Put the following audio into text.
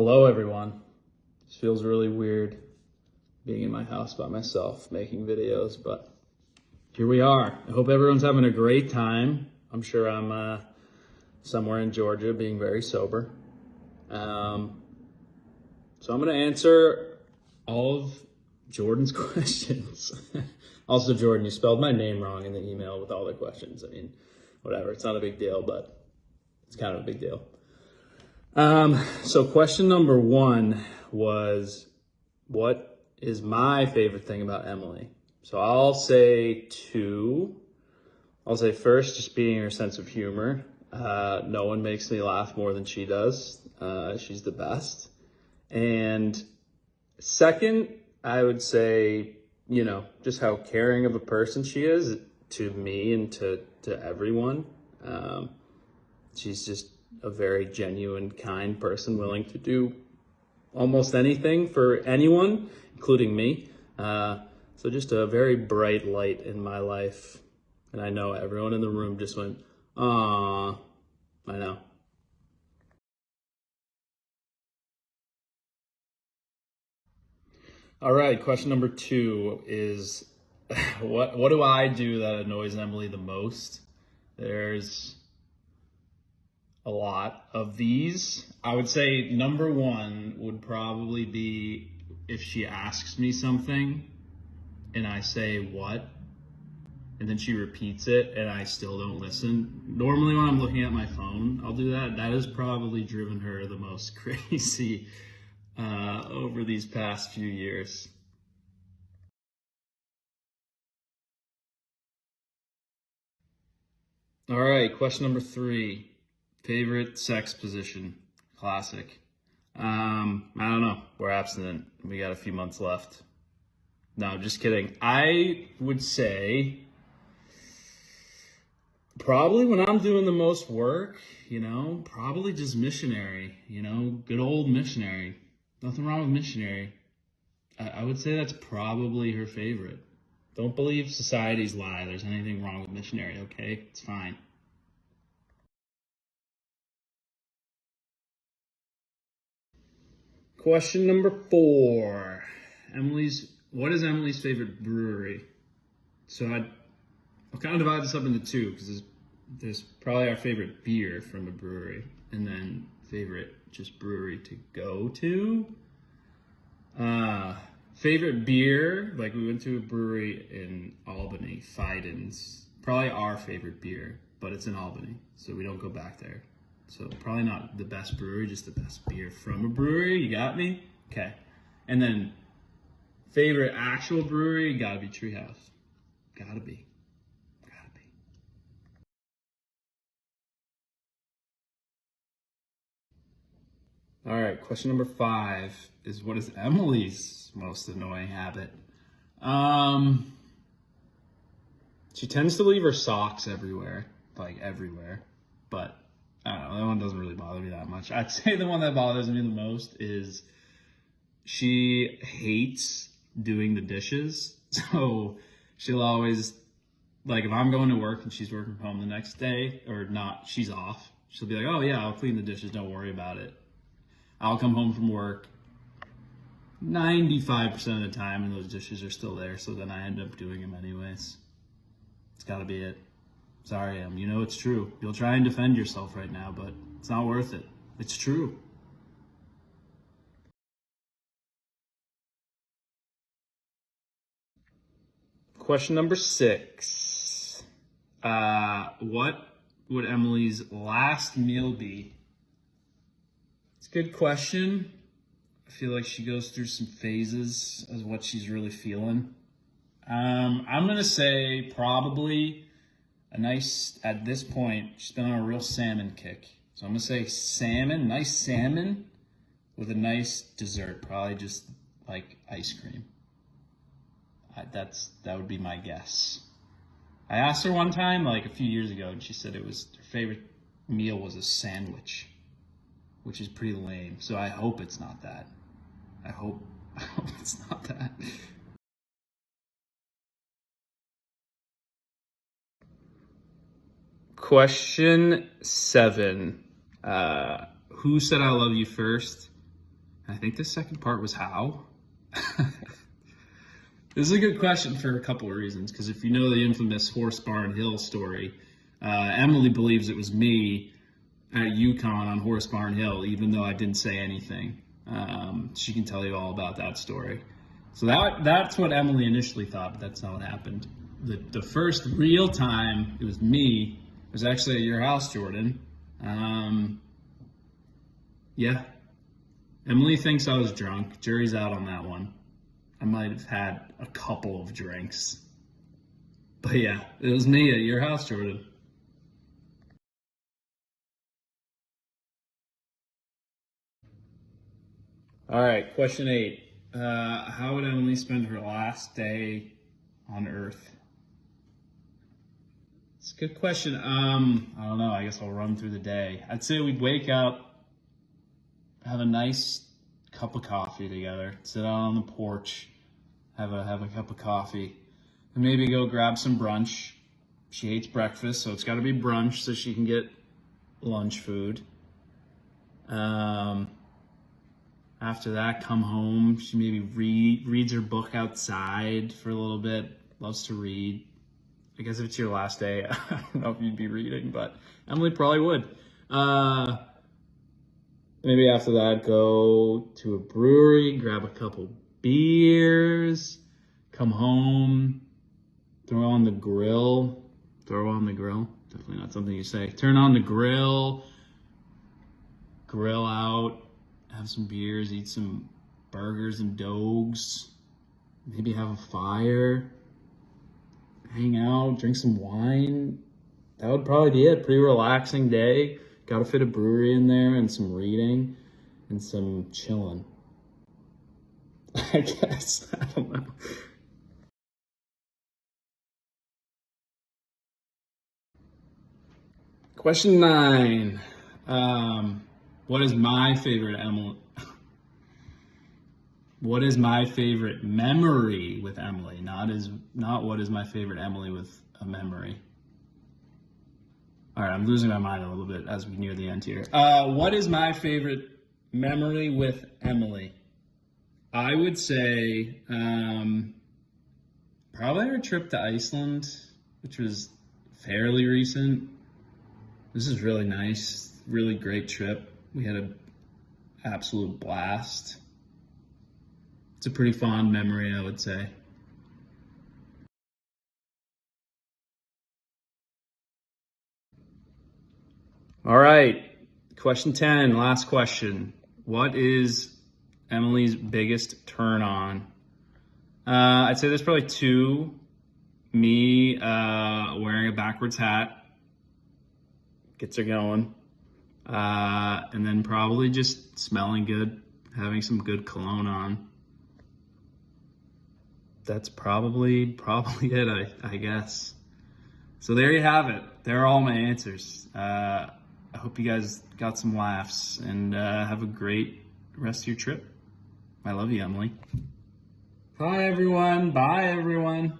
Hello, everyone. This feels really weird being in my house by myself making videos, but here we are. I hope everyone's having a great time. I'm sure I'm somewhere in Georgia being very sober. So I'm going to answer all of Jordan's questions. Also, Jordan, you spelled my name wrong in the email with all the questions. I mean, whatever. It's not a big deal, but it's kind of a big deal. So question number one was, what is my favorite thing about Emily? So I'll say two. I'll say first, just being her sense of humor. No one makes me laugh more than she does. She's the best. And second, I would say, just how caring of a person she is to me and to everyone. She's just a very genuine, kind person, willing to do almost anything for anyone, including me. So just a very bright light in my life. And I know everyone in the room just went, "Aww." I know. All right, question number two is, what do I do that annoys Emily the most? There's a lot of these. I would say number one would probably be if she asks me something and I say what, and then she repeats it and I still don't listen. Normally when I'm looking at my phone, I'll do that. That has probably driven her the most crazy over these past few years. All right, question number three. Favorite sex position? Classic. I don't know. We're abstinent. We got a few months left. No, just kidding. I would say probably when I'm doing the most work, probably just missionary, good old missionary. Nothing wrong with missionary. I would say that's probably her favorite. Don't believe society's lie. There's anything wrong with missionary, okay? It's fine. Question number four. What is Emily's favorite brewery? So I'll kind of divide this up into two because there's probably our favorite beer from a brewery and then favorite just brewery to go to. Favorite beer, like we went to a brewery in Albany, Fiden's. Probably our favorite beer, but it's in Albany, so we don't go back there. So probably not the best brewery, just the best beer from a brewery. You got me? Okay. And then favorite actual brewery, gotta be Treehouse. Gotta be. All right, question number five is, what is Emily's most annoying habit? She tends to leave her socks everywhere, but I don't know, that one doesn't really bother me that much. I'd say the one that bothers me the most is she hates doing the dishes. So she'll always, like if I'm going to work and she's working from home the next day, or not, she's off, she'll be like, "Oh yeah, I'll clean the dishes, don't worry about it." I'll come home from work 95% of the time and those dishes are still there, so then I end up doing them anyways. It's gotta be it. Sorry, Em. It's true. You'll try and defend yourself right now, but it's not worth it. It's true. Question number six. What would Emily's last meal be? It's a good question. I feel like she goes through some phases as what she's really feeling. I'm going to say probably at this point, she's been on a real salmon kick. So I'm going to say salmon, nice salmon with a nice dessert, probably just like ice cream. That would be my guess. I asked her one time, like a few years ago, and she said her favorite meal was a sandwich, which is pretty lame. So I hope it's not that. I hope it's not that. Question seven. Who said I love you first? I think the second part was how. This is a good question for a couple of reasons, because if you know the infamous Horse Barn Hill story, Emily believes it was me at UConn on Horse Barn Hill, even though I didn't say anything. She can tell you all about that story. So that's what Emily initially thought, but that's not what happened. The first real time it was me was actually at your house, Jordan. Yeah. Emily thinks I was drunk. Jury's out on that one. I might have had a couple of drinks. But yeah, it was me at your house, Jordan. All right, question 8. How would Emily spend her last day on Earth? It's a good question. I don't know. I guess I'll run through the day. I'd say we'd wake up, have a nice cup of coffee together, sit out on the porch, have a cup of coffee, and maybe go grab some brunch. She hates breakfast, so it's got to be brunch so she can get lunch food. After that, come home. She maybe reads her book outside for a little bit. Loves to read. I guess if it's your last day, I don't know if you'd be reading, but Emily probably would. Maybe after that, go to a brewery, grab a couple beers, come home, throw on the grill. Throw on the grill? Definitely not something you say. Turn on the grill out, have some beers, eat some burgers and dogs, maybe have a fire, hang out, drink some wine. That would probably be it. Pretty relaxing day. Got to fit a brewery in there and some reading and some chilling. I guess. I don't know. Question 9. What is my favorite Emily? What is my favorite memory with Emily? Not what is my favorite Emily with a memory. All right, I'm losing my mind a little bit as we near the end here. What is my favorite memory with Emily? I would say probably our trip to Iceland, which was fairly recent. This is really nice, really great trip. We had an absolute blast. It's a pretty fond memory, I would say. All right, question 10, last question. What is Emily's biggest turn on? I'd say there's probably 2. Me wearing a backwards hat gets her going. And then probably just smelling good, having some good cologne on. That's probably it, I guess. So there you have it. There are all my answers. I hope you guys got some laughs and have a great rest of your trip. I love you, Emily. Hi, everyone. Bye, everyone.